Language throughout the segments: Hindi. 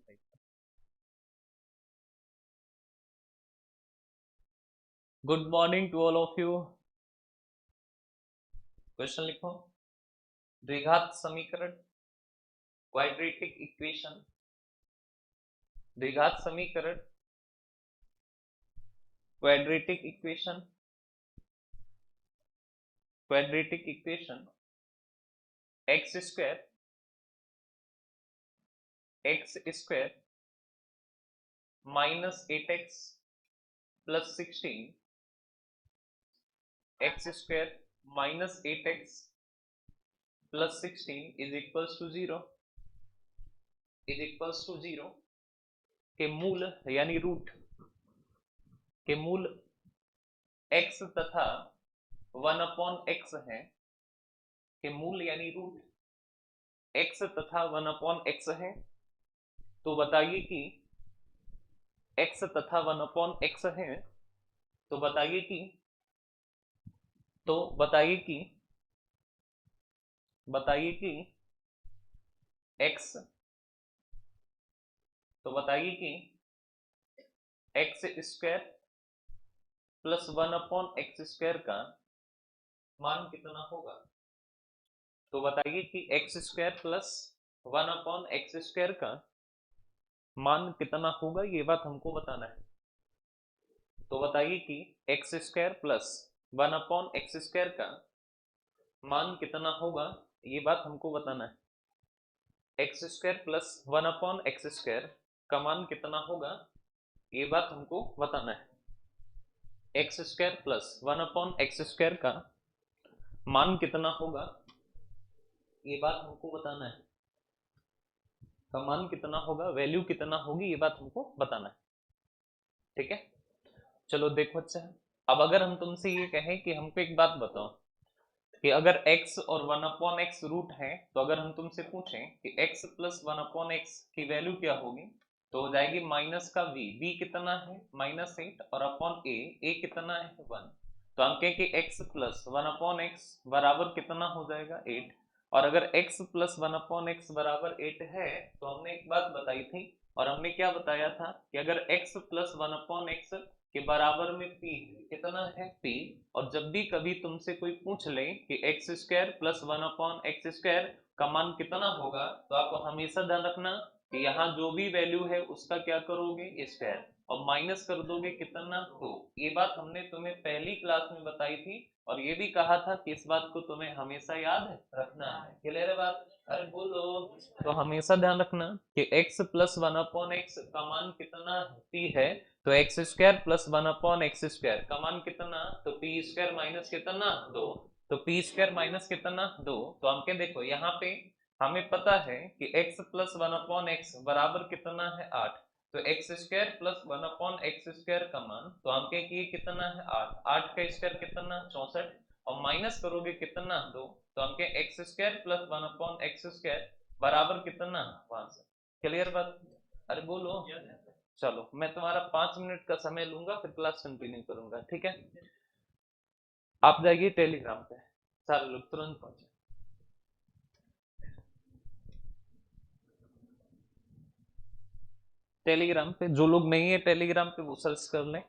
टाइप का। Good morning to all of you. Question लिखो। द्विघात समीकरण, क्वाड्रेटिक इक्वेशन, द्विघात समीकरण, quadratic equation, quadratic equation, x square, x square minus 8x plus 16, x square minus 8x plus 16 is equals to zero, is equals to zero के मूल यानी रूट के मूल x तथा 1/x है, के मूल यानी रूट x तथा 1/x है। तो बताइए कि x तथा 1/x है, तो बताइए कि बताइए कि x, तो बताइए कि x square plus 1/x square का मान कितना होगा। तो बताइए कि x square plus 1/x square का मान कितना होगा, ये बात हमको बताना है। तो बताइए कि x square plus 1/x square का मान कितना होगा, ये बात हमको बताना है। X square plus 1/x square का मान कितना होगा, ये बात हमको बताना है। X square plus 1/x square का मान कितना होगा, ये बात हमको बताना है। का मान कितना होगा, वैल्यू कितना होगी, ये बात हमको बताना है। ठीक है, चलो देखो। अच्छा है, अब अगर हम तुमसे ये कहें कि हमको एक बात बताओ कि अगर x और 1/x रूट है, तो अगर हम तुमसे पूछें कि x प्लस 1/x की वैल्यू क्या होगी, तो हो जाएगी माइनस का v कितना है -8 और अपॉन a कितना है 1। तो हम कहें कि x प्लस 1/x बराबर कितना हो जाएगा 8। और अगर x प्लस 1/x बराबर 8 है, तो हमने एक बात बताई थी, और हमने क्या बताया था कि अगर x प्लस 1/x के बराबर में p कितना है p, और जब भी कभी तुमसे कोई पूछ ले कि x square plus 1/x square का मान कितना होगा, तो आपको हमेशा ध्यान रखना कि यहाँ जो भी वैल्यू है उसका क्या करोगे स्क्वायर, और माइनस कर दोगे कितना 2। ये बात हमने तुम्हें पहली क्लास में बताई थी, और ये भी कहा था कि इस बात को तुम्हें हमेशा याद रखना है। क्लियर है बात? अरे बोलो। तो हमेशा ध्यान रखना कि x प्लस 1/x का मान कितना p है, तो x square plus 1/x square का मान कितना, तो पी स्क्वायर माइनस कितना 2। तो पी स्क्वायर माइनस कितना 2। तो हम क्या, देखो यहाँ पे हमें पता है कि x प्लस 1/x बराबर कितना है 8। तो x square plus 1/x square का मान, तो हम कहें कि ये कितना है 8, 8 का स्क्वायर कितना 64, और माइनस करोगे कितना 2। तो हम कहें x square plus 1/x square बराबर कितना 5। क्लियर बात? अरे बोलो। चलो मैं तुम्हारा 5 मिनट का समय लूंगा, फिर क्लास कंटिन्यू करूंगा। ठीक है, आप जाइए टेलीग्राम पे, सारे लोग तुरंत पहुंचे। टेलीग्राम पे जो लोग नहीं है टेलीग्राम पे वो सर्च कर लें।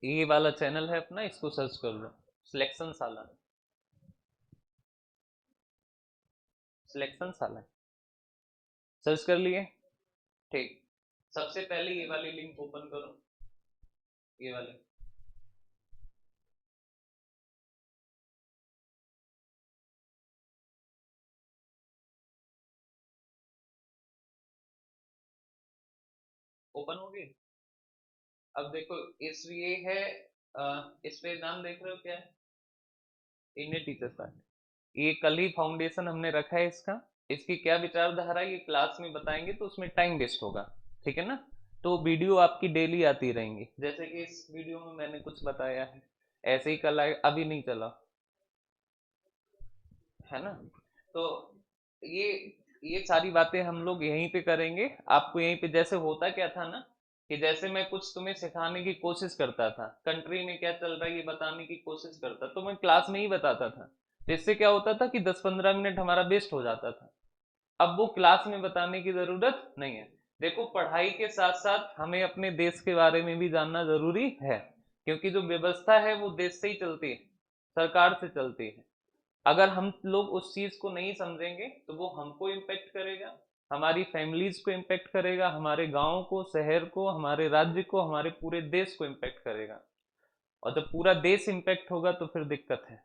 ये वाला चैनल है अपना, इसको सर्च कर लो, सिलेक्शन साला, सिलेक्शन साला सर्च कर लिए। ठीक, सबसे पहले ये वाली लिंक ओपन करो, ये वाली। ओपन होगी। अब देखो, इस ये है, इस पे नाम देख रहे हो क्या है, इंडियन टीचर्स पार्टी। ये कल ही फाउंडेशन हमने रखा है इसका, इसकी क्या विचारधारा है ये क्लास में बताएंगे, तो उसमें टाइम वेस्ट होगा। ठीक है ना? तो वीडियो आपकी डेली आती रहेंगी, जैसे कि इस वीडियो में मैंने कुछ बताया है, ऐसे ही कल अभी नहीं चला है ना। तो ये ये सारी बातें हम लोग यहीं पे करेंगे। आपको यहीं पे जैसे होता क्या था ना, कि जैसे मैं कुछ तुम्हें सिखाने की कोशिश करता था, कंट्री में क्या चल रहा है ये बताने की कोशिश करता, तो मैं क्लास में ही बताता था। जिससे क्या होता था कि 10-15 मिनट हमारा वेस्ट हो जाता था। अब वो क्लास में बताने की जरूरत नहीं है। देखो, पढ़ाई के साथ साथ हमें अपने देश के बारे में भी जानना जरूरी है, क्योंकि जो व्यवस्था है वो देश से ही चलती है, सरकार से चलती है। अगर हम लोग उस चीज को नहीं समझेंगे तो वो हमको इम्पेक्ट करेगा, हमारी फैमिलीज को इम्पेक्ट करेगा, हमारे गांव को, शहर को, हमारे राज्य को, हमारे पूरे देश को इम्पेक्ट करेगा। और जब पूरा देश इम्पेक्ट होगा तो फिर दिक्कत है।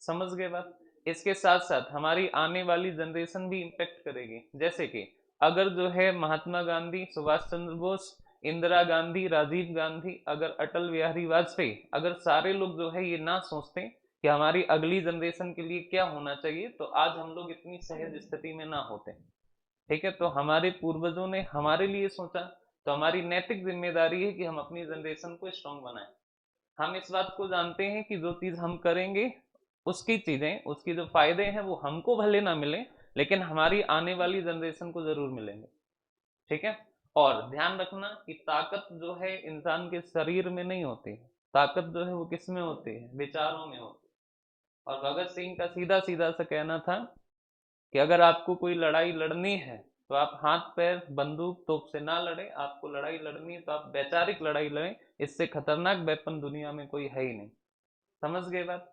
समझ गए बात? इसके साथ साथ हमारी आने वाली जनरेशन भी इम्पेक्ट करेगी। जैसे कि अगर जो है महात्मा गांधी, सुभाष चंद्र बोस, इंदिरा गांधी, राजीव गांधी, अगर अटल बिहारी वाजपेयी, अगर सारे लोग जो है ये ना सोचते कि हमारी अगली जनरेशन के लिए क्या होना चाहिए, तो आज हम लोग इतनी सहज स्थिति में ना होते। ठीक है, तो हमारे पूर्वजों ने हमारे लिए सोचा, तो हमारी नैतिक जिम्मेदारी है कि हम अपनी जनरेशन को स्ट्रांग बनाएं। हम इस बात को जानते हैं कि जो चीज हम करेंगे, उसकी चीजें, उसकी जो फायदे हैं वो हमको भले ना मिले, लेकिन हमारी आने वाली जनरेशन को जरूर मिलेंगे। ठीक है। और ध्यान रखना कि ताकत जो है इंसान के शरीर में नहीं होती है, ताकत जो है वो किस में होती है, विचारों में होती है। और भगत सिंह का सीधा सीधा सा कहना था कि अगर आपको कोई लड़ाई लड़नी है तो आप हाथ पैर बंदूक तोप से ना लड़े, आपको लड़ाई लड़नी है तो आप वैचारिक लड़ाई लड़ें। इससे खतरनाक वेपन दुनिया में कोई है ही नहीं। समझ गए बात?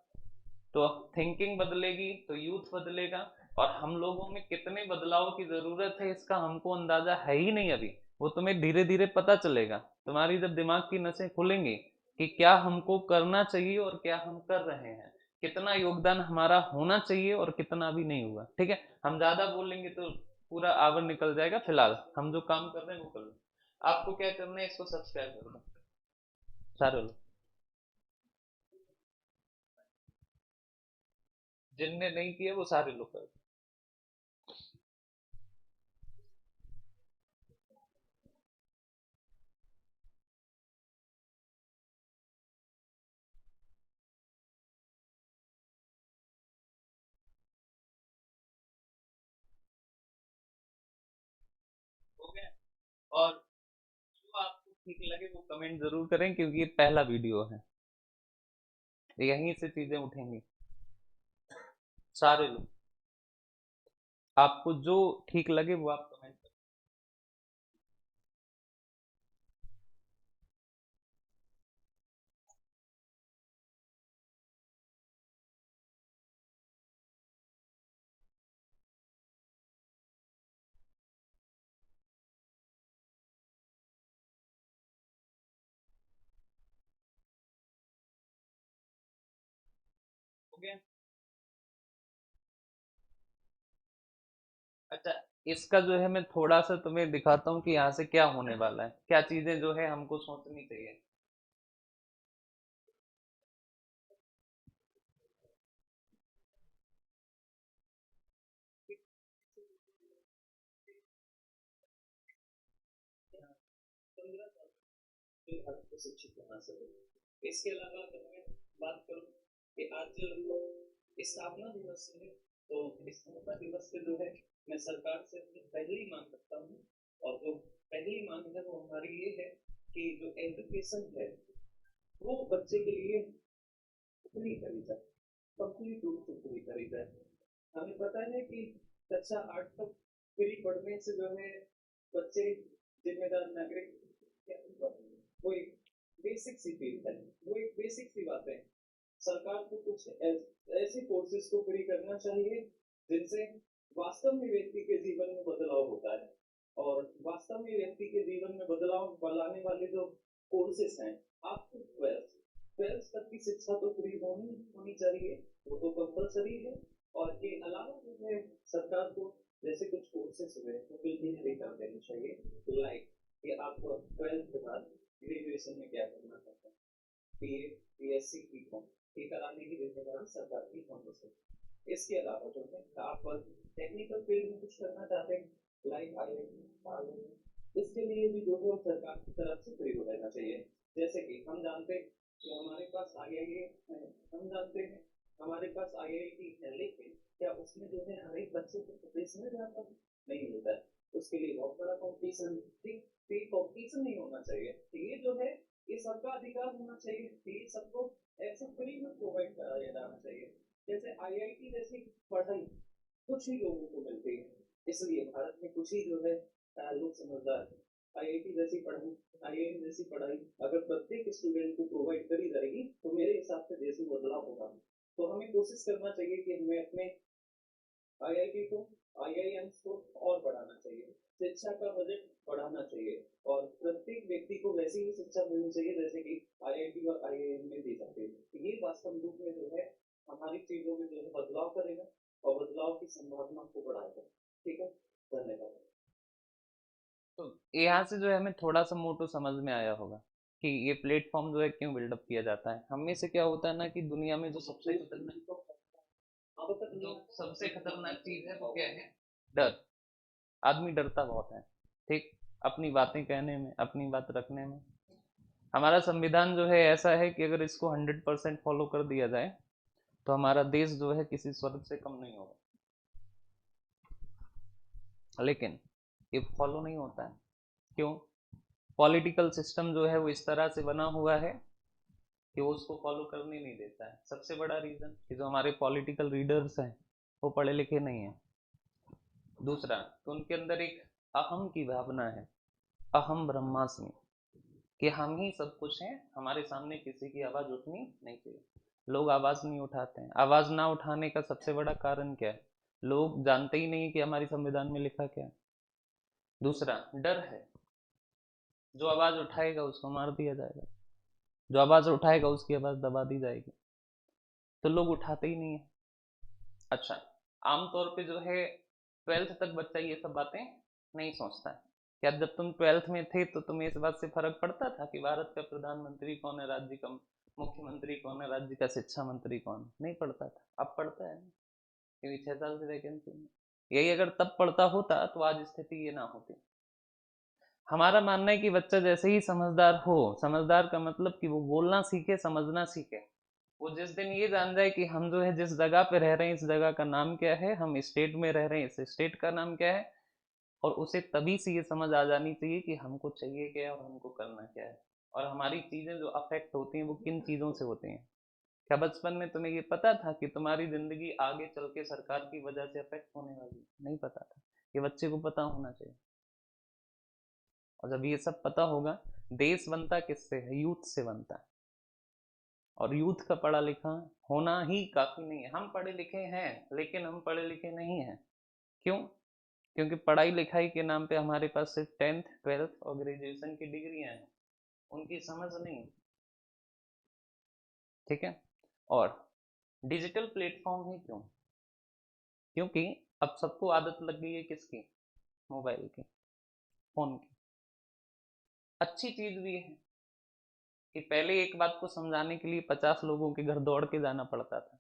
तो थिंकिंग बदलेगी तो यूथ बदलेगा। और हम लोगों में कितने बदलाव की जरूरत है इसका हमको अंदाजा है ही नहीं अभी। वो तुम्हें धीरे धीरे पता चलेगा, तुम्हारी जब दिमाग की नसें खुलेंगी कि क्या हमको करना चाहिए और क्या हम कर रहे हैं, कितना योगदान हमारा होना चाहिए और कितना अभी नहीं हुआ। ठीक है, हम ज्यादा बोलेंगे तो पूरा आवर निकल जाएगा। फिलहाल हम जो काम कर रहे हैं वो कर लो। आपको क्या करना है, इसको सब्सक्राइब कर दो सारे लोग। जिनने नहीं किया वो सारे लोग कर दो। हो गया। और जो आपको ठीक लगे वो कमेंट जरूर करें, क्योंकि ये पहला वीडियो है, यहीं से चीजें उठेंगी। सारे लोग, आपको जो ठीक लगे वो आप कमेंट करें। हो गया। अच्छा, इसका जो है मैं थोड़ा सा तुम्हें दिखाता हूँ कि यहाँ से क्या होने वाला है, क्या चीजें जो है हमको सोचनी चाहिए। पंद्रह साल के भारत को शिक्षित बना सके। इसके अलावा अगर मैं बात करूँ कि आज स्थापना दिवस है, तो स्थापना दिवस पे जो है मैं सरकार से अपनी पहली मांग रखता हूँ। और जो पहली मांग है वो हमारी ये है कि जो एजुकेशन है वो बच्चे के लिए पूरी करी जाए, कंप्लीट रूप से पूरी करी जाए। हमें पता है कि कक्षा 8 तक फ्री पढ़ने से जो है बच्चे जिम्मेदार नागरिक, वो एक बेसिक सी फील है, वो एक बेसिक सी बात है। सरकार को कुछ ऐसे कोर्सेज को फ्री करना चाहिए जिनसे वास्तव में व्यक्ति के जीवन में बदलाव होता है। और वास्तव में व्यक्ति के जीवन में बदलाव लाने वाले जो कोर्सेज हैं, आपको ट्वेल्थ ट्वेल्थ तक की शिक्षा तो फ्री होनी होनी चाहिए, वो तो कंपलसरी है। और के अलावा जो है सरकार को जैसे कुछ कोर्सेज हुए वो बिल्कुल फ्री कर देनी चाहिए। लाइक कि आपको ट्वेल्थ के बाद ग्रेजुएशन में क्या करना पड़ता है, बीए, बीएससी, बीकॉम, ये कराने की जिम्मेदारी सरकार की होनी चाहिए। इसके अलावा जो है आप टेक्निकल फील्ड में कुछ करना चाहते हैं, लाइक आईआईटी, इसके लिए भी जो है सरकार की तरफ से फ्री हो रहना चाहिए। जैसे कि हम जानते हैं कि हमारे पास आईआईटी है, हम जानते हैं हमारे पास आईआईटी है, लेकिन क्या उसमें जो है हर एक बच्चे को प्रवेश मिल जाता है? नहीं मिलता है। उसके लिए बहुत बड़ा कंपटीशन, ठीक, ठीक कंपटीशन नहीं होना चाहिए। ये जो है ये सबका अधिकार होना चाहिए, ये सबको ऐसे फ्री में प्रोवाइड कराया जाना चाहिए। जैसे आईआईटी जैसी पढ़ाई कुछ ही लोगों को मिलती है, इसलिए भारत में कुछ ही जो है लोग समझदार है। आईआईटी जैसी पढ़ाई, आईआईएम जैसी पढ़ाई अगर प्रत्येक स्टूडेंट को प्रोवाइड करी जाएगी तो मेरे हिसाब से देश में बदलाव होगा। तो हमें कोशिश करना चाहिए कि हमें अपने आईआईटी को, आईआईएम्स को और बढ़ाना चाहिए, शिक्षा का बजट बढ़ाना चाहिए और प्रत्येक व्यक्ति को वैसी ही शिक्षा मिलनी चाहिए जैसे कि आईआईटी और आईआईएम में दी जाती है। ये वास्तव रूप में जो है हमारी चीजों में जो है बदलाव करेगा और बदलाव की संभावना को बढ़ाएगा। ठीक है, धन्यवाद। तो यहाँ से जो है हमें थोड़ा सा मोटो समझ में आया होगा कि ये प्लेटफॉर्म जो है क्यों बिल्डअप किया जाता है। हम में से क्या होता है ना कि दुनिया में जो सबसे खतरनाक चीज है वो क्या है? डर। आदमी डरता बहुत है, ठीक, अपनी बातें कहने में, अपनी बात रखने में। हमारा संविधान जो है ऐसा है कि अगर इसको 100% फॉलो कर दिया जाए तो हमारा देश जो है किसी स्वर्ग से कम नहीं होगा। लेकिन ये फॉलो नहीं होता है। क्यों? पॉलिटिकल सिस्टम जो है वो इस तरह से बना हुआ है कि वो उसको फॉलो करने नहीं देता है। सबसे बड़ा रीजन कि जो हमारे पॉलिटिकल लीडर्स हैं वो पढ़े लिखे नहीं हैं। दूसरा, तो उनके अंदर एक अहम की भावना है, अहम ब्रह्मास्मि, कि हम ही सब कुछ हैं, हमारे सामने किसी की आवाज उठनी नहीं चाहिए। लोग आवाज नहीं उठाते हैं। आवाज ना उठाने का सबसे बड़ा कारण क्या है? लोग जानते ही नहीं कि हमारी संविधान में लिखा क्या है। दूसरा, डर है। जो आवाज उठाएगा उसको मार दिया जाएगा, जो आवाज उठाएगा उसकी आवाज दबा दी जाएगी। तो लोग उठाते ही नहीं है। अच्छा, आमतौर पे जो है 12th तक बच्चा ये सब बातें नहीं सोचता है। क्या जब तुम 12th में थे तो तुम्हें इस बात से फर्क पड़ता था कि भारत का प्रधानमंत्री कौन है, राज्य का मुख्यमंत्री कौन है, राज्य का शिक्षा मंत्री कौन है? नहीं पड़ता था। अब पड़ता है ना, क्योंकि 6 साल से वैकेंसी में। यही अगर तब पड़ता होता तो आज स्थिति ये ना होती। हमारा मानना है कि बच्चा जैसे ही समझदार हो, समझदार का मतलब कि वो बोलना सीखे, समझना सीखे। वो जिस दिन ये जान जाए कि हम जो है जिस जगह पे रह रहे हैं इस जगह का नाम क्या है, हम स्टेट में रह रहे हैं इस स्टेट का नाम क्या है, और उसे तभी से ये समझ आ जानी चाहिए कि हमको चाहिए क्या है और हमको करना क्या है, और हमारी चीजें जो अफेक्ट होती हैं वो किन चीजों से होती हैं। क्या बचपन में तुम्हें ये पता था कि तुम्हारी जिंदगी आगे चल के सरकार की वजह से अफेक्ट होने वाली है? नहीं पता था। ये बच्चे को पता होना चाहिए। और जब ये सब पता होगा, देश बनता किससे है? यूथ से बनता है। और यूथ का पढ़ा लिखा होना ही काफी नहीं है। हम पढ़े लिखे हैं लेकिन हम पढ़े लिखे नहीं हैं। क्यों? क्योंकि पढ़ाई लिखाई के नाम पे हमारे पास सिर्फ 10th 12th और ग्रेजुएशन की डिग्रियां हैं, उनकी समझ नहीं। ठीक है। और डिजिटल प्लेटफॉर्म ही क्यों? क्योंकि अब सबको आदत लग गई है किसकी? मोबाइल की, फोन की। अच्छी चीज भी है कि पहले एक बात को समझाने के लिए 50 लोगों के घर दौड़ के जाना पड़ता था,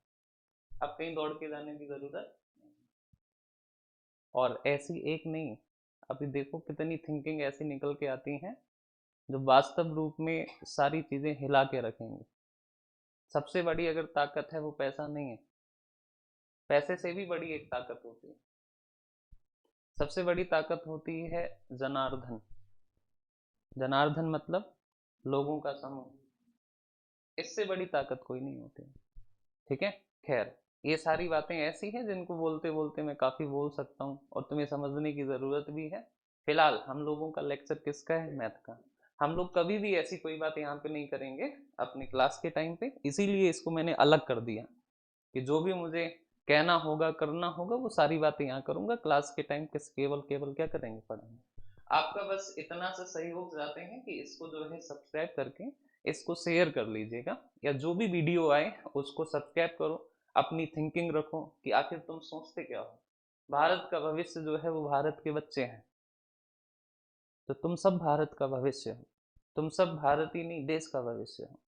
अब कहीं दौड़ के जाने की जरूरत नहीं। और ऐसी एक नहीं, अभी देखो कितनी थिंकिंग ऐसी निकल के आती हैं जो वास्तव रूप में सारी चीजें हिला के रखेंगी। सबसे बड़ी अगर ताकत है वो पैसा नहीं है, पैसे से भी बड़ी एक ताकत होती है। सबसे बड़ी ताकत होती है जनार्दन। जनार्दन मतलब लोगों का समूह। इससे बड़ी ताकत कोई नहीं होती। ठीक है। खैर, ये सारी बातें ऐसी हैं जिनको बोलते बोलते मैं काफी बोल सकता हूँ और तुम्हें समझने की जरूरत भी है। फिलहाल हम लोगों का लेक्चर किसका है? मैथ का। हम लोग कभी भी ऐसी कोई बात यहाँ पे नहीं करेंगे अपनी क्लास के टाइम पे, इसीलिए इसको मैंने अलग कर दिया कि जो भी मुझे कहना होगा, करना होगा, वो सारी बातें यहाँ करूंगा। क्लास के टाइम किस केवल केवल क्या करेंगे? पढ़ेंगे। आपका बस इतना सा सहयोग चाहते हैं कि इसको जो है सब्सक्राइब करके इसको शेयर कर लीजिएगा, या जो भी वीडियो आए उसको सब्सक्राइब करो। अपनी थिंकिंग रखो कि आखिर तुम सोचते क्या हो। भारत का भविष्य जो है वो भारत के बच्चे हैं। तो तुम सब भारत का भविष्य हो। तुम सब भारत ही नहीं, देश का भविष्य हो।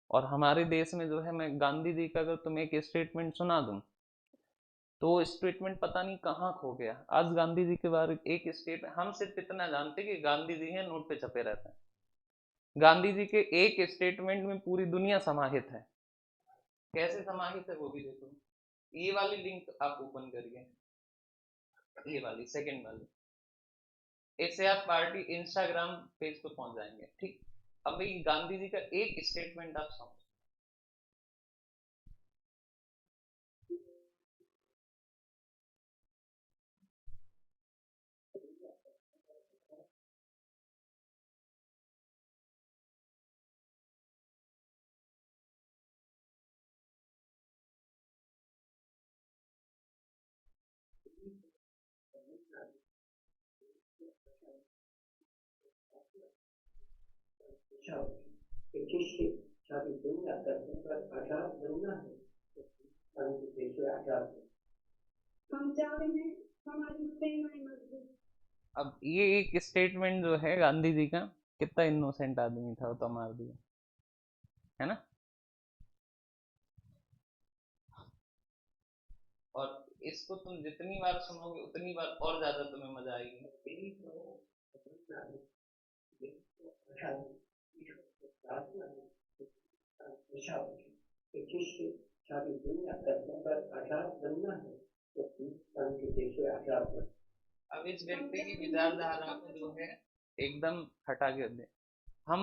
और हमारे देश में जो है, मैं गांधी जी का अगर तुम्हें एक स्टेटमेंट सुना दूं तो स्टेटमेंट पता नहीं कहाँ खो गया। आज गांधी जी के बारे में एक स्टेट, हम सिर्फ इतना जानते कि गांधी जी हैं, नोट पे छपे रहते हैं। गांधी जी के एक स्टेटमेंट में पूरी दुनिया समाहित है। कैसे समाहित है वो भी देखो। ये वाली लिंक आप ओपन करिए, ये वाली सेकंड वाली। इससे आप पार्टी इंस्टाग्राम पेज पे पहुंच जाएंगे। ठीक, अब भाई गांधी जी का एक स्टेटमेंट आप समझो। Kişi çalıştığını yaklaşımda aşağı durumda संघ देश आजाद हम चाह रहे हैं हमारी सेना मजबूत। अब ये एक स्टेटमेंट जो है गांधी जी का, कितना इनोसेंट आदमी था वो तो मार दिया, है ना। और इसको तुम जितनी बार सुनोगे उतनी बार और ज्यादा तुम्हें मजा आएगी। अब इस व्यक्ति की विचारधारा को जो है एकदम हटा के दे। हम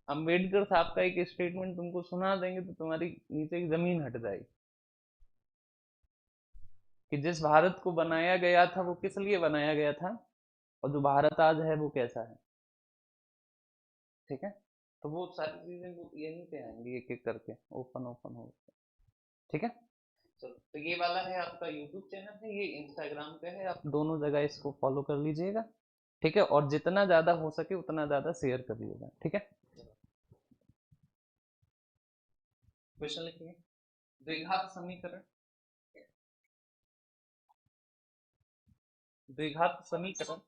अंबेडकर साहब का एक स्टेटमेंट तुमको सुना देंगे तो तुम्हारी नीचे की जमीन हट जाएगी, कि जिस भारत को बनाया गया था वो किस लिए बनाया गया था, और जो भारत आज है वो कैसा है। ठीक है, तो वो सारी चीजें वो यहीं पे आएंगी एक एक करके, ओपन ओपन हो। ठीक है, चलो, तो ये वाला है आपका यूट्यूब चैनल है, ये इंस्टाग्राम पे है, आप दोनों जगह इसको फॉलो कर लीजिएगा। ठीक है, और जितना ज्यादा हो सके उतना ज्यादा शेयर करिएगा। ठीक है, क्वेश्चन लिखिए। द्विघात समीकरण, द्विघात समीकरण,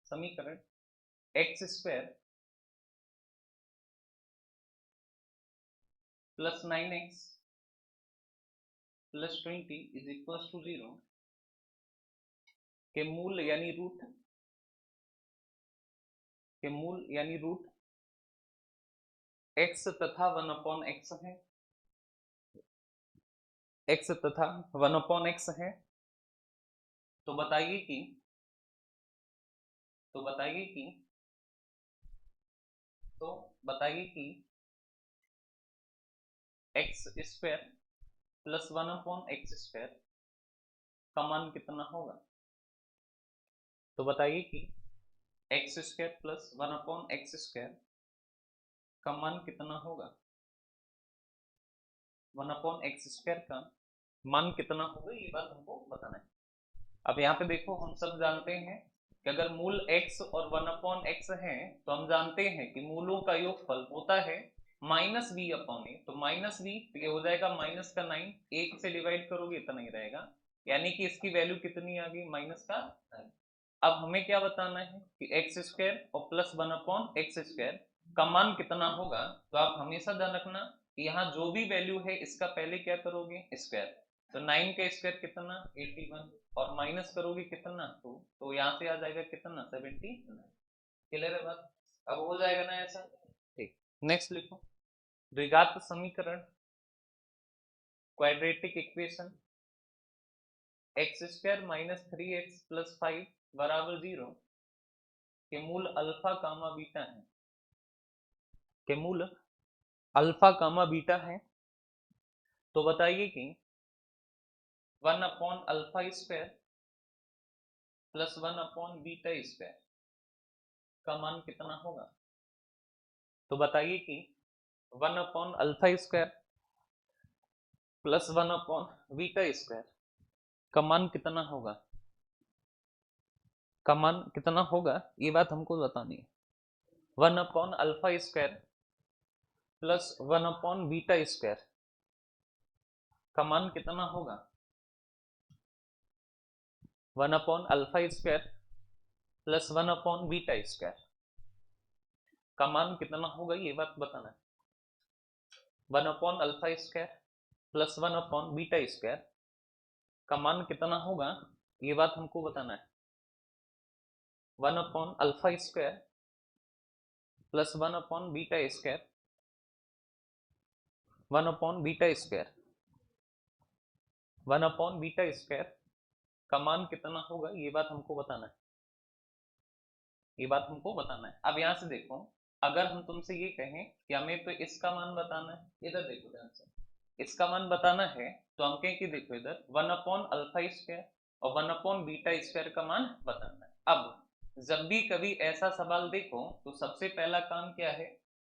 समीकरण x square plus 9x plus 20 is equal to 0 के मूल यानी रूट, के मूल यानी रूट x तथा 1/x है, x तथा 1/x है। तो बताइए कि, तो बताइए कि, तो बताइए कि एक्स स्क्वायर प्लस 1/x² का मान कितना होगा। तो बताइए कि एक्स स्क्वायर प्लस 1/x² का मान कितना होगा, 1/x² का मान कितना होगा, ये बात हमको बताना है। अब यहाँ पे देखो, हम सब जानते हैं कि अगर मूल x और 1/x है तो हम जानते हैं कि मूलों का योगफल होता है माइनस बी अपॉन ए। तो माइनस बी तो ये हो जाएगा माइनस का 9, एक से डिवाइड करोगे इतना ही रहेगा, यानी कि इसकी वैल्यू कितनी आ गई, माइनस का 9। अब हमें क्या बताना है कि एक्स स्क्वायर और प्लस 1/x² का मान कितना होगा। तो आप हमेशा ध्यान रखना कि यहाँ जो भी वैल्यू है इसका पहले क्या करोगे, स्क्वायर। तो 9 का स्क्वायर कितना, 81, और माइनस करोगे कितना 2, तो यहाँ से आ जाएगा कितना, 79। क्लियर है बात, अब हो जाएगा ना ऐसा। ठीक, नेक्स्ट लिखो। द्विघात समीकरण, quadratic equation x² minus 3x plus 5 बराबर 0 के मूल अल्फा कामा बीटा है, के मूल अल्फा कामा बीटा है। तो बताइए कि 1/α² प्लस 1/β² का मान कितना होगा। तो बताइए कि 1/α² प्लस 1/β² का मान कितना होगा, का मान कितना होगा, ये बात हमको बतानी है। 1/α² प्लस 1/β² का मान कितना होगा, 1/α² प्लस 1/β² का मान कितना होगा, ये बात बताना है। 1/α² प्लस 1/β² का मान कितना होगा, ये बात हमको बताना है। 1/α² प्लस 1/β² 1/β² 1/β² का मान कितना होगा, ये बात हमको बताना है, ये बात हमको बताना है। अब यहाँ से देखो, अगर हम तुमसे ये कहें कि हमें तो इसका मान बताना है, इधर देखो ध्यान से, इसका मान बताना है, तो हम कहें कि देखो इधर 1/अल्फा स्क्वायर और 1/बीटा स्क्वायर का मान बताना है। अब जब भी कभी ऐसा सवाल देखो तो सबसे पहला काम क्या है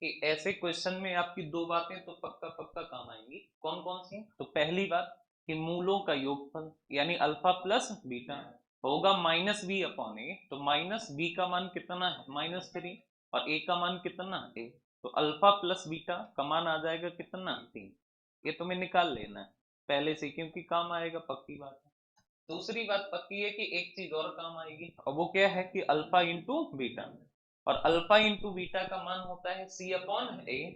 कि ऐसे क्वेश्चन में आपकी दो बातें तो पक्का पक्का काम आएंगी। कौन कौन सी? तो पहली बात कि मूलों का योगफल यानी अल्फा प्लस बीटा होगा -b/a, तो -b का मान कितना है -3 और a का मान कितना है, तो अल्फा प्लस बीटा का मान आ जाएगा कितना 3। ये तुम्हें निकाल लेना है पहले से, क्योंकि काम आएगा, पक्की बात है। दूसरी बात पक्की है कि एक चीज और काम आएगी, और वो क्या है कि अल्फा इंटू बीटा, और अल्फा इंटू बीटा का मान होता है c/a,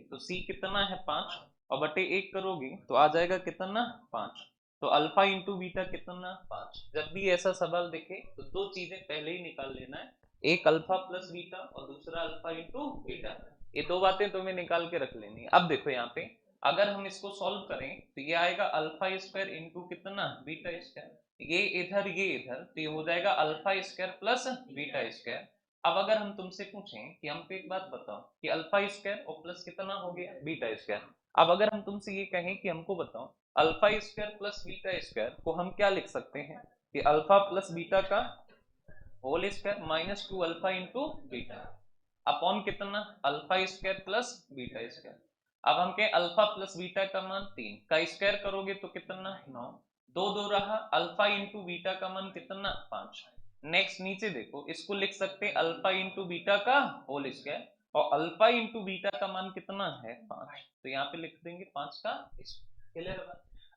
तो c कितना है 5 और बटे 1 करोगे तो आ जाएगा कितना 5, तो अल्फा इंटू बीटा कितना 5। जब भी ऐसा सवाल दिखे तो दो चीजें पहले ही निकाल लेना है, एक अल्फा प्लस बीटा और दूसरा अल्फा इंटू बीटा, ये दो बातें तुम्हें निकाल के रख लेनी है। अब देखो यहाँ पे अगर हम इसको सॉल्व करें तो ये आएगा अल्फा स्क्वायर इंटू कितना बीटा स्क्वायर, ये इधर, तो ये हो जाएगा alpha square plus beta square. अब अगर हम तुमसे पूछें कि हमको एक बात बताओ कि अल्फा स्क्वायर और प्लस कितना हो गया बीटा स्क्वायर, अब अगर हम तुमसे ये कहें कि हमको बताओ alpha square plus beta square को हम क्या लिख सकते हैं कि अल्फा प्लस बीटा का whole square -2 alpha into beta upon कितना alpha square plus beta square. अब हम कहें अल्फा प्लस बीटा का मान 3 का स्क्वायर करोगे तो कितना 9, दो दो रहा, अल्फा इंटू बीटा का मान कितना 5। नेक्स्ट नीचे देखो, इसको लिख सकते हैं अल्फा इंटू बीटा का होल स्क्वायर और अल्फा इंटू बीटा का मान कितना है 5, तो यहाँ पे लिख देंगे 5 का स्क्वायर।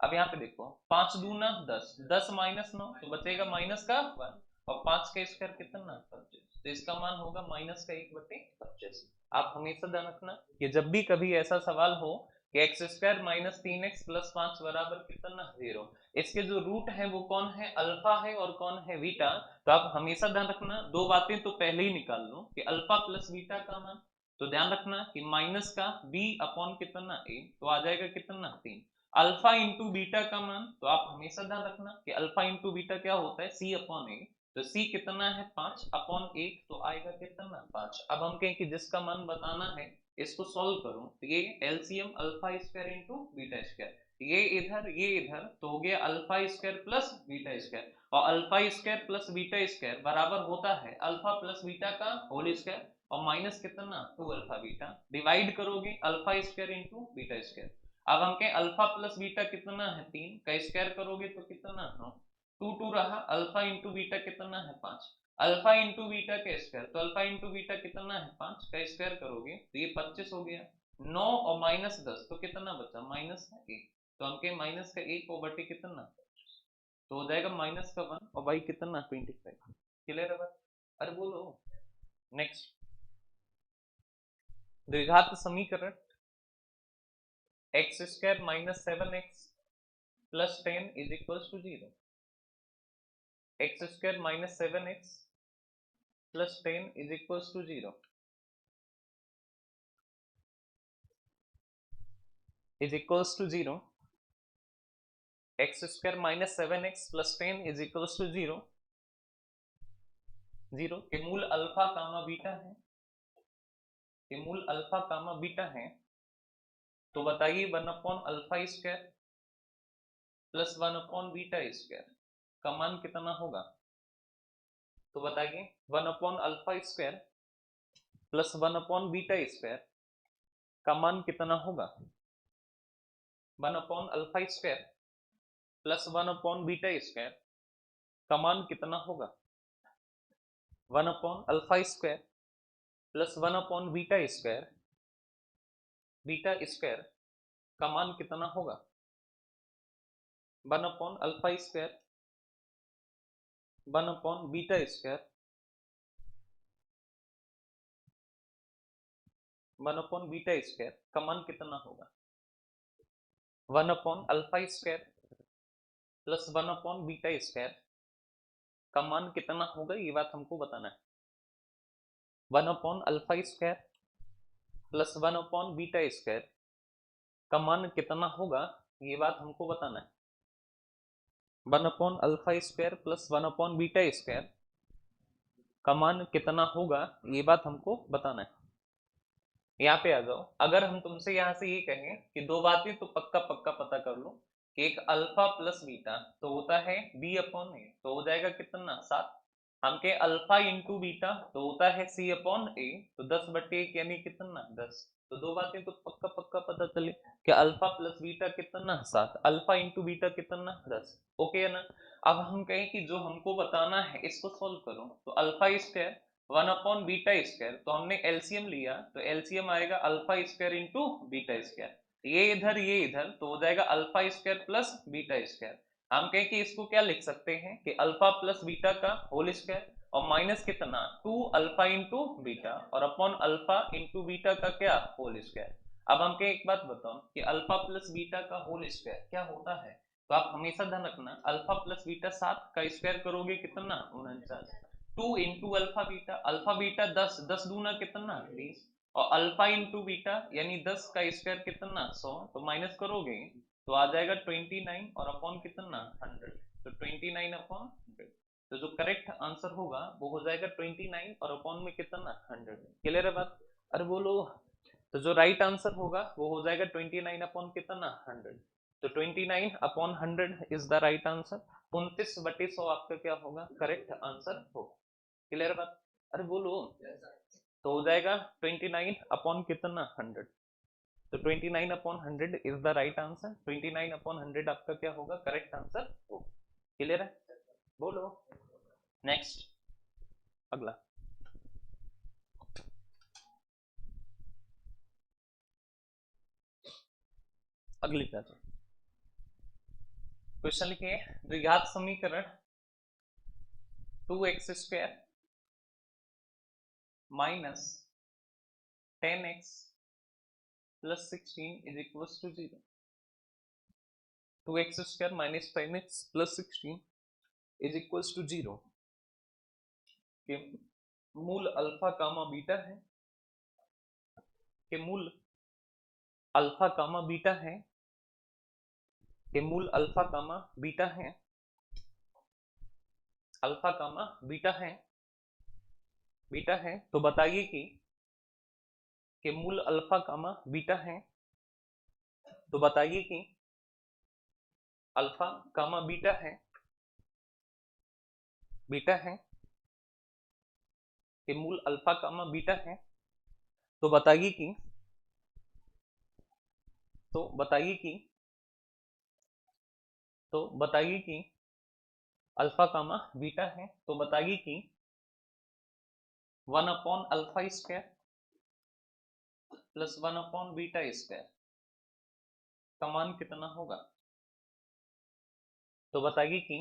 अब यहाँ पे देखो 5 दूना 10, 10 माइनस 9 तो बचेगा माइनस का 1 और 5 का स्क्वायर कितना 25, तो इसका मान होगा -1/25। आप हमेशा ध्यान रखना कि जब भी कभी ऐसा सवाल हो कि x² - 3x + 5 बराबर कितना 0, इसके जो रूट है वो कौन है अल्फा है और कौन है बीटा, तो आप हमेशा ध्यान रखना दो बातें तो पहले ही निकाल लो कि अल्फा प्लस बीटा का मान, तो ध्यान रखना कि माइनस का b अपॉन कितना a, तो आ जाएगा कितना 3, अल्फा इंटू बीटा का मान, तो आप हमेशा ध्यान रखना कि अल्फा इंटू बीटा क्या होता है c/a, तो c कितना है 5 अपॉन 1, तो आएगा कितना 5। अब हम कहें कि जिसका मान बताना है इसको सॉल्व करो, तो ये LCM alpha square into beta square, ये इधर तो हो गया alpha square plus beta square, और alpha square plus beta square बराबर होता है अल्फा प्लस बीटा का होल स्क्वायर और माइनस कितना 2 अल्फा बीटा, डिवाइड करोगे alpha square into beta square. अब हम कहें अल्फा प्लस बीटा कितना है 3 का स्क्वायर करोगे तो कितना 9, 2 रहा, अल्फा इंटू बीटा कितना है 5, अल्फा इंटू बीटा का स्क्वायर, तो अल्फा इंटू बीटा कितना है 5 का स्क्वायर करोगे तो ये 25 हो गया, 9 और -10 तो कितना बचा -1, तो हम कहें माइनस का 1 और बटे कितना, तो हो जाएगा माइनस का 1 और बाई कितना 25। क्लियर है बात? अरे बोलो। नेक्स्ट द्विघात समीकरण x² - 7x + 10 = 0, x² - 7x + 10 = 0 x² - 7x + 10 = 0, 0 के मूल अल्फा कामा बीटा है, के मूल अल्फा कामा बीटा है, तो बताइए 1/अल्फा² + 1/बीटा² का मान कितना होगा, तो बताइए 1/अल्फा² + 1/बीटा² का मान कितना होगा, 1/अल्फा² + 1/बीटा² का मान कितना होगा, 1/अल्फा² + 1/बीटा² का मान कितना होगा, 1/अल्फा² 1/बीटा² 1/बीटा² का मान कितना होगा, 1/अल्फा² + 1/बीटा² का मान कितना होगा, ये बात हमको बताना है। 1/अल्फा² + 1/बीटा² का मान कितना होगा, ये बात हमको बताना है। 1/α² प्लस 1/β² का मान कितना होगा, ये बात हमको बताना है। यहाँ पे आ जाओ, अगर हम तुमसे यहाँ से ये कहें कि दो बातें तो पक्का पक्का पता कर लो कि एक अल्फा प्लस बीटा तो होता है b/a, तो हो जाएगा कितना 7। हम के अल्फा इंटू बीटा तो होता है c/a, तो 10/1 यानी कितना 10। तो दो बातें तो पक्का पक्का पता चले कि अल्फा प्लस बीटा कितना 7, अल्फा इंटू बीटा कितना 10। ओके है ना। अब हम कहें कि जो हमको बताना है इसको सोल्व करो, तो अल्फा स्क्वायर 1/β², तो हमने एलसीएम लिया तो एलसीएम आएगा अल्फा² इंटू बीटा², ये इधर तो हो जाएगा अल्फा² प्लस बीटा²। हम कहें कि इसको क्या लिख सकते हैं कि अल्फा प्लस बीटा का होल स्क्वायर और माइनस कितना 2 अल्फा इंटू बीटा और अपॉन अल्फा इंटू बीटा का क्या होल स्क्वायर। अब हम कहें एक बात बताओ कि अल्फा प्लस बीटा का होल स्क्वायर क्या होता है, तो आप हमेशा ध्यान रखना अल्फा प्लस बीटा 7 का स्क्वायर करोगे कितना 49, 2 इंटू अल्फा बीटा 10, 10 दूना कितना 20 और अल्फा इंटू बीटा यानी 10 का स्क्वायर कितना 100, तो माइनस करोगे तो आ जाएगा 29 और अपॉन कितना 100, तो 29/100। तो जो करेक्ट आंसर होगा वो हो जाएगा 29 और अपॉन में कितना 100। क्लियर है बात? अरे बोलो। तो जो राइट आंसर होगा वो हो जाएगा 29 अपॉन कितना 100, तो 29/100 इज द राइट आंसर। 29/100 आपका क्या होगा करेक्ट आंसर होगा। क्लियर बात? अरे बोलो। तो हो जाएगा 29 अपॉन कितना 100, तो 29/100 इज द राइट आंसर। 29/100 आपका क्या होगा करेक्ट आंसर होगा। क्लियर है? बोलो नेक्स्ट, अगला। अगली क्वेश्चन लिखिए, द्विघात समीकरण 2x² minus 10x plus 16 is equal to 0। 2x² minus 10x plus 16 is equal to 0 के मूल अल्फा कामा बीटा है, के मूल अल्फा कामा बीटा है, के मूल अल्फा कामा बीटा है, अल्फा कामा बीटा है, बीटा है। तो बताइए कि मूल अल्फा कामा बीटा है, तो बताइए कि अल्फा कामा बीटा है, बीटा है, कि मूल अल्फा कामा बीटा है। तो बताइए कि तो बताइए कि तो बताइए कि अल्फा कामा बीटा है, तो बताइए कि 1/α² प्लस 1/β² का मान कितना होगा। तो बताइए कि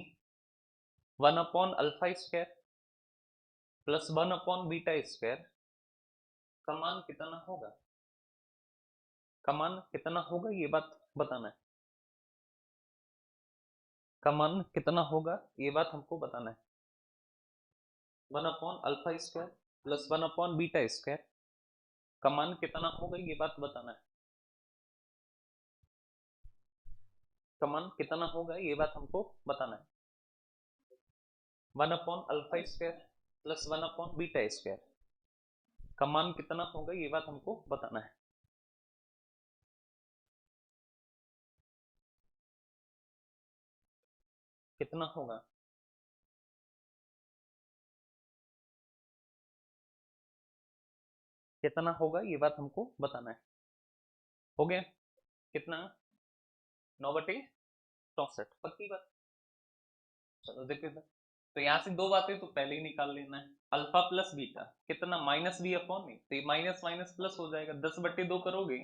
1/α² प्लस 1/β² का मान कितना होगा, का मान कितना होगा ये बात बताना है। का मान कितना होगा ये बात हमको बताना है। 1/α² प्लस 1/β² का मान कितना होगा ये बात बताना है। का मान कितना होगा ये बात हमको बताना है। 1/α² प्लस 1/β² का मान कितना होगा ये बात हमको बताना है। कितना होगा, कितना होगा ये बात हमको बताना है। हो गया कितना 9/64 पक्की बात। चलो देखो इधर, तो यहाँ से दो बातें तो पहले ही निकाल लेना है। अल्फा प्लस बीटा कितना -b/a, तो ये माइनस माइनस प्लस हो जाएगा, 10/2 करोगे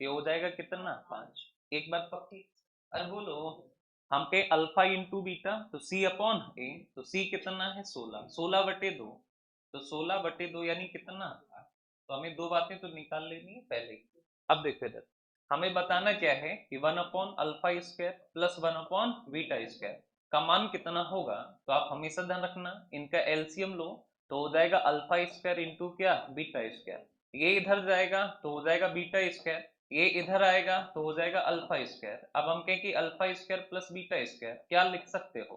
ये हो जाएगा कितना 5। एक बात पक्की। अरे बोलो। हम के अल्फा इंटू बीटा तो c/a, तो c कितना है 16, 16/2, तो 16/2 यानी कितना 8। तो हमें दो बातें तो निकाल लेनी है पहले ही। अब देखो इधर, हमें बताना क्या है कि 1/α² प्लस 1/β² का मान कितना होगा। तो आप हमेशा ध्यान रखना इनका एलसीएम लो तो हो जाएगा अल्फा स्क्वायर इंटू क्या बीटा स्क्वायर, ये इधर जाएगा तो हो जाएगा बीटा स्क्वायर ये इधर आएगा तो हो जाएगा अल्फा स्क्वायर। अब हम कहें कि alpha square plus beta square, क्या लिख सकते हो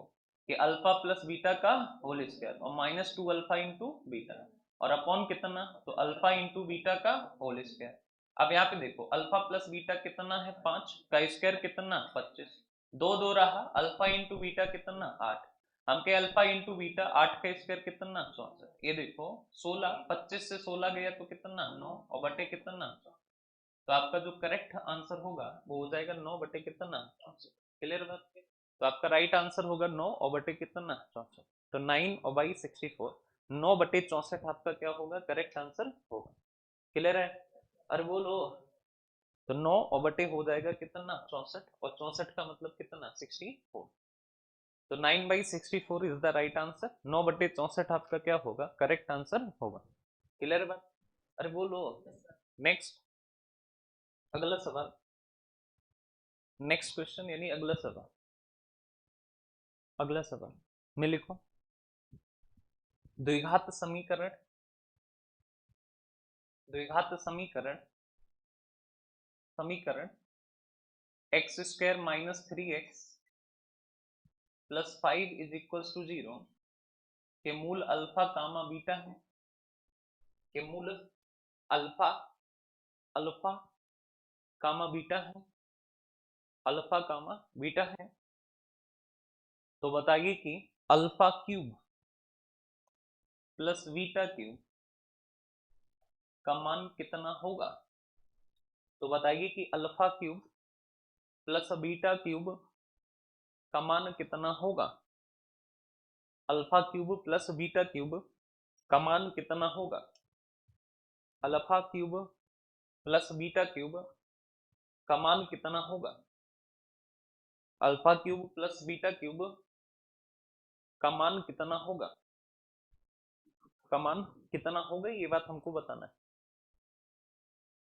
कि अल्फा प्लस बीटा का होल स्क्वायर और माइनस 2 अल्फा इंटू बीटा, और अपॉन कितना, तो अल्फा इंटू बीटा का होल स्क्वायर। अब यहाँ पे देखो अल्फा प्लस बीटा कितना है 5 का स्क्वायर कितना 25, दो दो रहा, अल्फा इंटू बीटा कितना 8, हम के अल्फा इंटू बीटा 8 का स्क्वायर कितना 64, ये देखो 16, 25 से 16 गया तो कितना 9 और बटे कितना, तो आपका जो करेक्ट आंसर होगा वो हो जाएगा 9 बटे कितना 64। क्लियर बात है? तो आपका राइट आंसर होगा 9 और बटे कितना 64। तो 9 और बाई 64, 9 बटे 64 आपका क्या होगा, करेक्ट आंसर होगा। क्लियर है? अरे बोलो, तो 9 और बटे हो जाएगा कितना 64, और 64 का मतलब कितना 64। तो 9 by 64 is the right answer. 9 बटे 64 आपका क्या होगा, करेक्ट आंसर होगा। क्लियर बात? अरे बोलो। नेक्स्ट, अगला सवाल, नेक्स्ट क्वेश्चन यानी अगला सवाल। अगला सवाल में लिखो, द्विघात समीकरण, द्विघात समीकरण, समीकरण x square minus 3x plus 5 is equal to 0 के मूल अल्फा कामा बीटा है, के मूल अल्फा, अल्फा कामा बीटा है, अल्फा कामा बीटा है। तो बताइए कि alpha cube plus beta cube का मान कितना होगा। तो बताइए कि alpha cube plus beta cube का मान कितना होगा। Alpha cube plus beta cube का मान कितना होगा। Alpha cube plus beta cube का मान कितना होगा। Alpha cube plus beta cube का मान कितना होगा, का मान कितना होगा, ये बात हमको बताना है।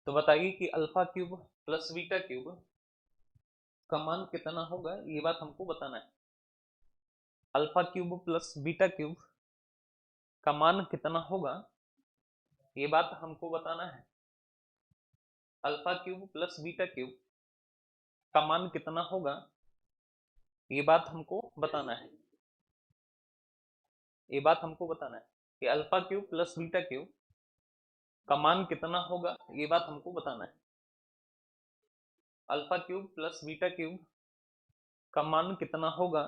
तो बताइए कि alpha cube plus beta cube का मान कितना होगा, ये बात हमको बताना है। Alpha cube plus beta cube का मान कितना होगा, ये बात हमको बताना है। Alpha cube plus beta cube का मान कितना होगा, ये बात हमको बताना है। ये बात हमको बताना है कि alpha cube plus beta cube का मान कितना होगा, ये बात हमको बताना है। Alpha cube plus beta cube का मान कितना होगा,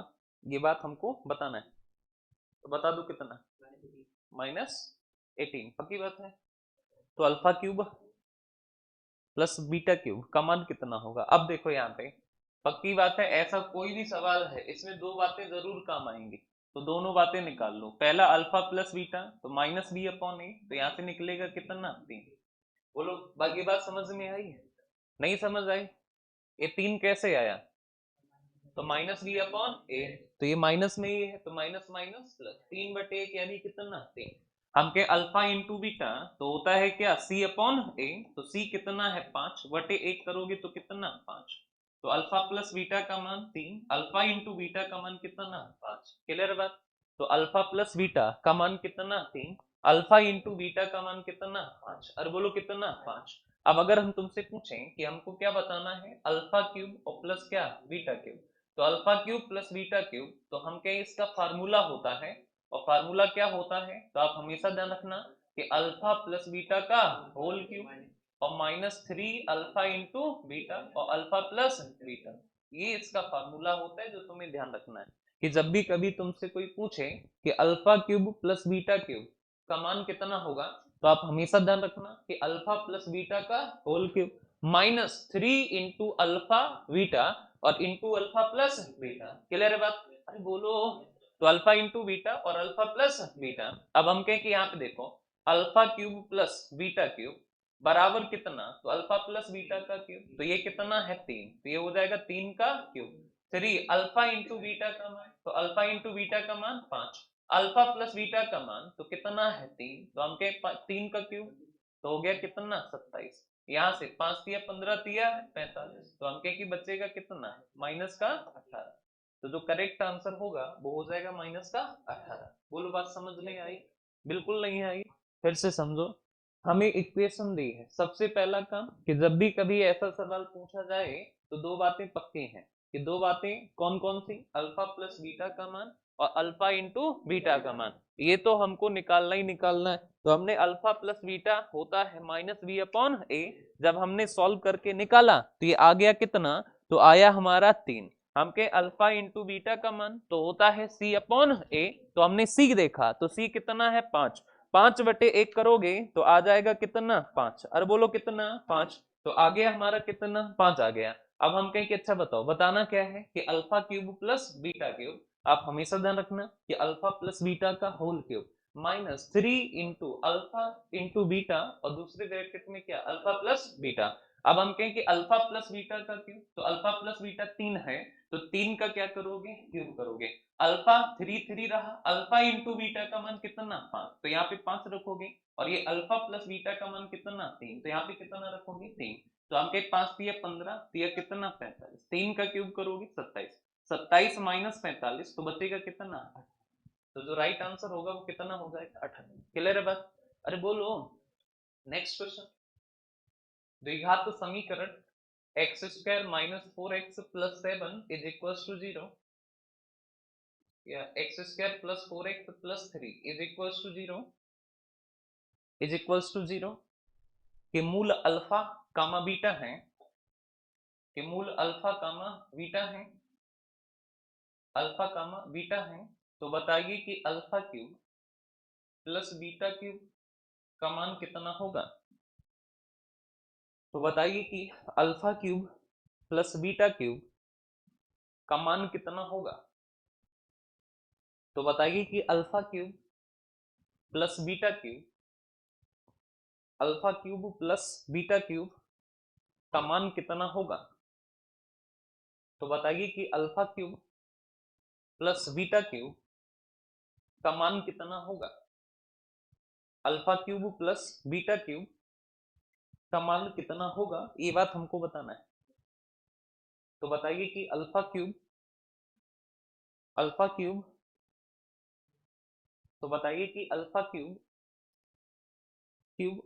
ये बात हमको बताना है। तो बता दो कितना, -18, पक्की बात है। तो alpha cube plus beta cube का मान कितना होगा। अब देखो यहाँ पे पक्की बात है, ऐसा कोई भी सवाल है इसमें दो बातें जरूर काम आएंगी, तो दोनों बातें निकाल लो। पहला अल्फा प्लस बीटा तो -b/a, तो यहाँ से निकलेगा कितना 3। बोलो बाकी बात समझ में आई, नहीं समझ आई, ये 3 कैसे आया, तो -b/a, तो ये माइनस में ही है, तो माइनस माइनस प्लस 3/1 यानी कितना 3। हम के अल्फा इंटू बीटा तो होता है क्या c/a, तो c कितना है 5/1 करोगे तो कितना 5, तो अल्फा प्लस बीटा का मान 3, अल्फा इंटू बीटा का मान कितना 5। क्लियर बात? तो अल्फा प्लस बीटा का मान कितना 3, अल्फा इंटू बीटा का मान कितना 5, और बोलो कितना 5। अब अगर हम तुमसे पूछें कि हमको क्या बताना है, अल्फा क्यूब और प्लस क्या बीटा क्यूब, तो alpha cube plus beta cube, तो हम क्या इसका फार्मूला होता है, और फार्मूला क्या होता है, तो आप हमेशा ध्यान रखना कि अल्फा प्लस बीटा का होल क्यूब और -3 अल्फा इंटू बीटा और अल्फा प्लस बीटा, ये इसका फार्मूला होता है जो तुम्हें ध्यान रखना है। कि जब भी कभी तुमसे कोई पूछे कि alpha cube plus beta cube का मान कितना होगा, तो आप हमेशा ध्यान रखना कि अल्फा प्लस बीटा का whole cube -3 into alpha beta और into alpha plus beta. Clear है बात? अरे बोलो। तो अल्फा इंटू बीटा और अल्फा प्लस बीटा। अब हम कहें कि यहाँ पे देखो alpha cube plus beta cube बराबर कितना, तो अल्फा प्लस बीटा का क्यूब, तो ये कितना है 3, तो ये हो जाएगा 3 का क्यूब। 3 अल्फा इंटू बीटा का मान, तो अल्फा इंटू बीटा का मान 5, अल्फा प्लस बीटा का मान तो कितना है 3, तो हम कहें 3 का क्यूब, तो हो गया कितना 27। यहाँ से 5 तिया 15 तिया 45, तो हम कहें कि बचेगा कितना माइनस का 18। तो जो करेक्ट आंसर होगा वो हो जाएगा माइनस का 18। बोलो बात समझ नहीं आई, बिल्कुल नहीं आई, फिर से समझो। हमें इक्वेशन दी है। सबसे पहला काम कि जब भी कभी ऐसा सवाल पूछा जाए तो दो बातें पक्की हैं कि दो बातें कौन कौन सी, अल्फा प्लस बीटा का मान और अल्फा इंटू बीटा का मान, ये तो हमको निकालना ही निकालना है। तो हमने अल्फा प्लस बीटा होता है माइनस बी अपॉन ए, जब हमने सॉल्व करके निकाला तो ये आ गया कितना, तो आया हमारा 3। हम के अल्फा इंटू बीटा का मान तो होता है सी अपॉन ए, तो हमने सी देखा तो सी कितना है 5, 5/1 करोगे तो आ जाएगा कितना 5, अरे बोलो कितना 5, तो आ गया हमारा कितना 5 आ गया। अब हम कहें कि अच्छा बताओ बताना क्या है कि alpha cube plus beta cube, आप हमेशा ध्यान रखना कि अल्फा प्लस बीटा का whole cube minus 3 into alpha into beta और दूसरे ब्रैकेट में क्या अल्फा प्लस बीटा। अब हम कहें कि अल्फा प्लस बीटा का क्यूब, तो अल्फा प्लस बीटा 3 है, तो 3 का क्या करोगे क्यूब करोगे, अल्फा 3 रहा, अल्फा इंटू बीटा का मान कितना 5, तो यहाँ पे 5 रखोगे, और ये अल्फा प्लस बीटा का मान कितना 3, तो यहाँ पे कितना रखोगे 3, तो हम कहे 5 3 15, तो यह कितना 45, 3 का क्यूब करोगे 27, 27 माइनस 45 तो बचेगा कितना 8, तो जो राइट आंसर होगा वो कितना हो जाएगा 18। क्लियर है बात, अरे बोलो। नेक्स्ट क्वेश्चन, द्विघात समीकरण x square minus 4x plus 7 is equal to 0 या x square plus 4x plus 3 is equal to 0 is equal to 0 के मूल अल्फा कामा बीटा है, के मूल अल्फा कामा बीटा है, अल्फा कामा बीटा है, तो बताइए कि alpha cube plus beta cube का मान कितना होगा। तो बताइए कि alpha cube plus beta cube का मान कितना होगा। तो बताइए कि alpha cube plus beta cube, alpha cube plus beta cube का मान कितना होगा। तो बताइए कि alpha cube plus beta cube का मान कितना होगा, alpha cube plus beta cube का मान कितना होगा, ये बात हमको बताना है। तो बताइए कि अल्फा क्यूब तो बताइए कि alpha cube cube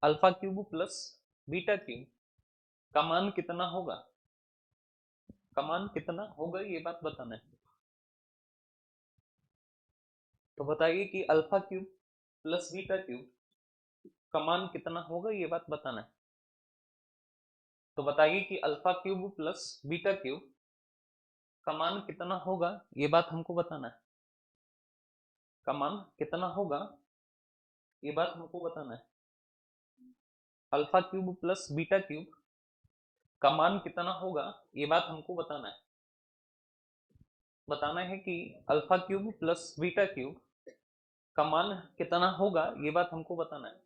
alpha cube plus beta cube का मान कितना होगा, का मान कितना होगा ये बात बताना है। तो बताइए कि alpha cube plus beta cube का मान कितना होगा ये बात बताना है। तो बताइए कि alpha cube plus beta cube का मान कितना होगा ये बात हमको बताना है, का मान कितना होगा ये बात हमको बताना है। Alpha cube plus beta cube का मान कितना होगा ये बात हमको बताना है। बताना है कि alpha cube plus beta cube का मान कितना होगा ये बात हमको बताना है।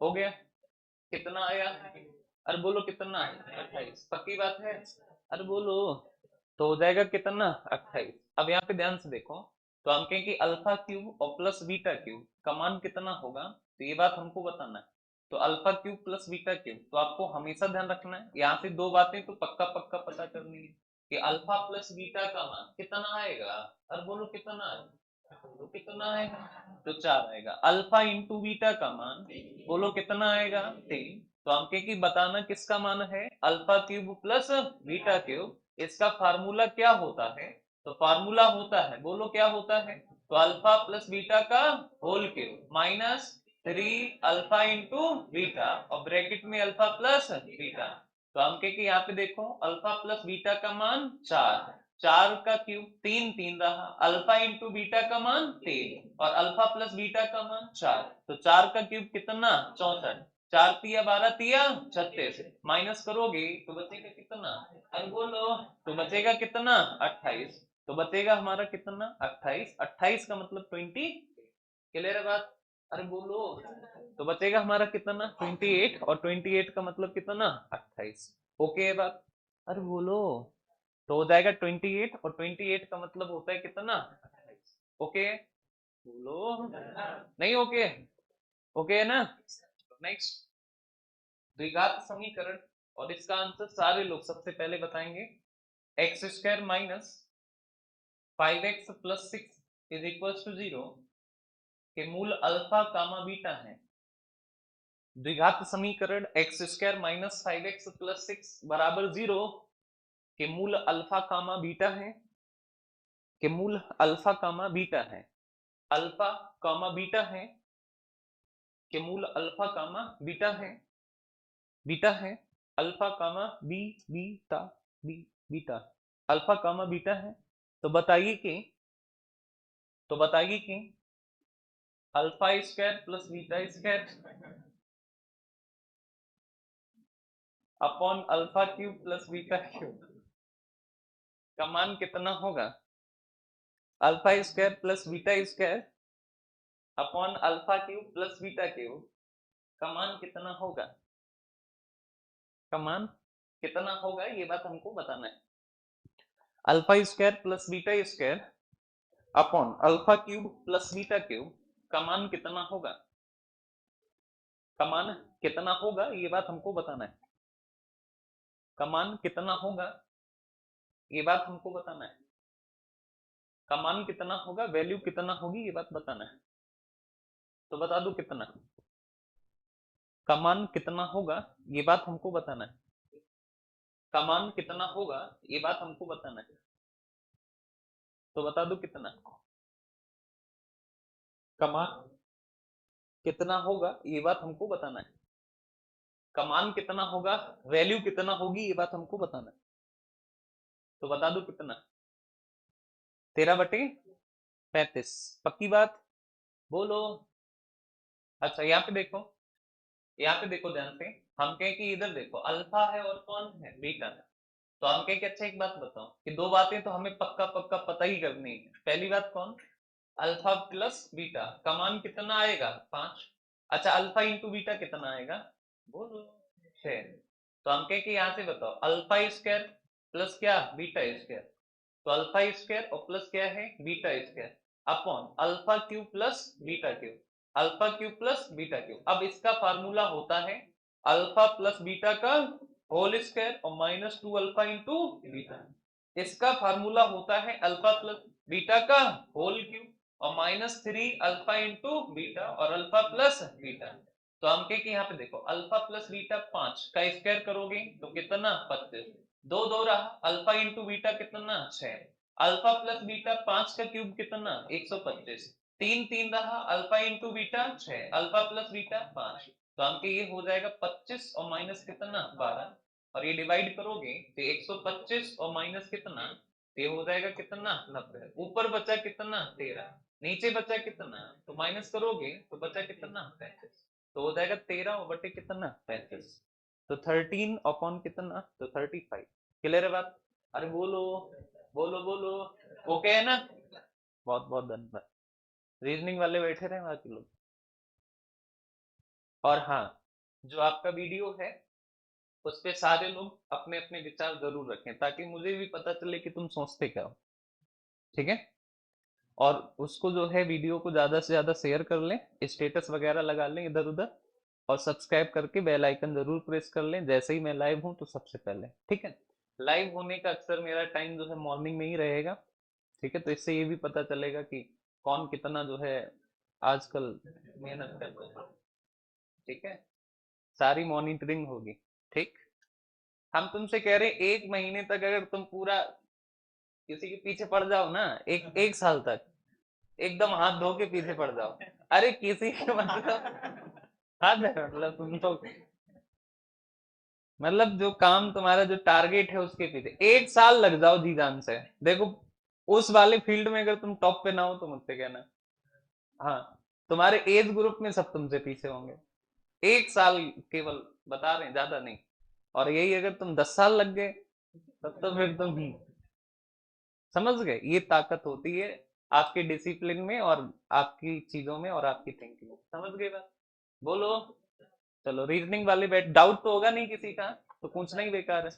हो गया, कितना आया, अरे बोलो कितना 28, पक्की बात है, अरे बोलो, तो हो जाएगा कितना 28। अब यहाँ पे ध्यान से देखो, तो हम कहें कि अल्फा क्यूब और प्लस बीटा क्यूब का मान कितना होगा, तो ये बात हमको बताना है। तो alpha cube plus beta cube, तो आपको हमेशा ध्यान रखना है यहाँ से दो बातें तो पक्का पक्का पता करनी है कि अल्फा प्लस बीटा का मान कितना आएगा, अरे बोलो कितना आएगा, तो कितना आएगा, तो 4 आएगा। अल्फा इंटू बीटा का मान बोलो कितना आएगा 3, तो हम कहें कि बताना किसका मान है, alpha cube plus beta cube, इसका फार्मूला क्या होता है, तो फार्मूला होता है, बोलो क्या होता है, तो अल्फा प्लस बीटा का whole cube minus 3 alpha into beta और ब्रैकेट में अल्फा प्लस बीटा। तो हम कहें कि यहाँ पे देखो अल्फा प्लस बीटा का मान 4, 4 का क्यूब 3 3 रहा, अल्फा इंटू बीटा का मान 3 और अल्फा प्लस बीटा का मान 4, तो 4 का क्यूब कितना 64, 4 तिया 12 तिया 36, माइनस करोगे तो बचेगा कितना, अरे बोलो, तो बचेगा कितना 28, तो बचेगा हमारा कितना 28, 28 का मतलब 20। क्लियर है बात, अरे बोलो, तो बचेगा हमारा कितना 28 और 28 का मतलब कितना 28। ओके है बात, अरे बोलो, तो हो जाएगा 28 और 28 का मतलब होता है कितना 28। ओके बोलो, नहीं ओके, ओके है ना। नेक्स्ट, द्विघात समीकरण, और इसका आंसर सारे लोग सबसे पहले बताएंगे, x square minus 5x plus 6 is equal to 0 के मूल अल्फा कामा बीटा है। द्विघात समीकरण x square minus 5x plus 6 बराबर 0 के मूल अल्फा कामा बीटा है, के मूल अल्फा कामा बीटा है, अल्फा कामा बीटा है, के मूल अल्फा कामा बीटा है, बीटा है, alpha comma beta beta alpha comma beta है। तो बताइए कि alpha square plus beta square upon alpha cube plus beta cube का मान कितना होगा? Alpha square plus beta square upon alpha cube plus beta cube का मान कितना होगा? का मान कितना होगा ये बात हमको बताना है। Alpha square plus beta square upon alpha cube plus beta cube का मान कितना होगा? का मान कितना होगा ये बात हमको बताना है। का मान कितना होगा ये बात हमको बताना है। का मान कितना होगा, वैल्यू कितना होगी ये बात बताना है। तो बता दो कितना का मान कितना होगा ये बात हमको बताना है। का मान कितना होगा ये बात हमको बताना है। तो बता दो कितना का मान कितना होगा ये बात हमको बताना है। का मान कितना होगा, वैल्यू कितना होगी ये बात हमको बताना है। तो बता दो कितना? 13/35 पक्की बात बोलो। अच्छा यहाँ पे देखो, यहाँ पे देखो ध्यान से। हम कहें कि इधर देखो अल्फा है और कौन है, बीटा है। तो हम कहें कि अच्छा एक बात बताओ कि दो बातें तो हमें पक्का पक्का पता ही करनी है। पहली बात कौन, अल्फा प्लस बीटा का मान कितना आएगा 5। अच्छा अल्फा इंटू बीटा कितना आएगा बोलो 6। तो हम कहें कि यहाँ से बताओ अल्फा स्क्वायर प्लस क्या बीटा स्क्वायर, तो अल्फा स्क्वायर और प्लस क्या है beta square upon alpha cube plus beta cube, alpha cube plus beta cube. अब इसका फार्मूला होता है अल्फा प्लस बीटा का होल स्क्वायर और -2 अल्फा इंटू बीटा। इसका फार्मूला होता है अल्फा प्लस बीटा का होल क्यूब और -3 अल्फा इंटू बीटा और अल्फा प्लस बीटा। तो हम कहें कि यहाँ पे देखो अल्फा प्लस बीटा 5 का स्क्वायर करोगे तो कितना 25, दो दो रहा, अल्फा इंटू बीटा कितना 6, अल्फा प्लस बीटा 5 का क्यूब कितना 125, 3 3 रहा, alpha into beta 6, alpha plus beta 5। तो हमके ये हो जाएगा 25 और माइनस कितना 12 और ये डिवाइड करोगे तो 125 और माइनस कितना, तो ये हो जाएगा कितना 90। ऊपर बचा कितना 13, नीचे बचा कितना, तो माइनस करोगे तो बचा कितना 35। तो हो जाएगा 13 और बटे कितना 35। तो 13 अपॉन कितना तो 35। क्लियर है बात? अरे बोलो बोलो बोलो, ओके है ना? बहुत बहुत धन्यवाद। रीजनिंग वाले बैठे रहे बाकी लोग। और हाँ, जो आपका वीडियो है उस पे सारे लोग अपने अपने विचार जरूर रखें ताकि मुझे भी पता चले कि तुम सोचते क्या हो। ठीक है? और उसको जो है वीडियो को ज्यादा से ज्यादा शेयर कर लें, स्टेटस वगैरह लगा लें इधर उधर, और सब्सक्राइब करके बेल आइकन जरूर प्रेस कर लें जैसे ही मैं लाइव हूं तो सबसे पहले। ठीक है? लाइव होने का अक्सर मेरा टाइम जो है मॉर्निंग में ही रहेगा। ठीक है? तो इससे ये भी पता चलेगा कि कौन कितना जो है आजकल मेहनत कर रहा है। ठीक है? सारी मॉनिटरिंग होगी। ठीक, हम तुमसे कह रहे हैं 1 महीने तक अगर तुम पूरा किसी के पीछे पड़ जाओ ना, एक साल तक एकदम हाथ धो के पीछे पड़ जाओ। अरे किसी के मतलब हाथ मतलब तुम तो मतलब जो काम तुम्हारा जो टारगेट है उसके पीछे 1 साल लग जाओ जी जान से। देखो उस वाले फील्ड में अगर तुम टॉप पे ना हो तो मुझसे कहना। हाँ, तुम्हारे एज ग्रुप में सब तुमसे पीछे होंगे। 1 साल केवल बता रहे हैं, ज्यादा नहीं। और यही अगर तुम 10 साल लग गए तब तो फिर तुम समझ गए। ये ताकत होती है आपके डिसिप्लिन में और आपकी चीजों में और आपकी थिंकिंग में। समझ गए बात? बोलो। चलो रीजनिंग वाले बैठ, डाउट तो होगा नहीं किसी का, तो पूछना ही बेकार है।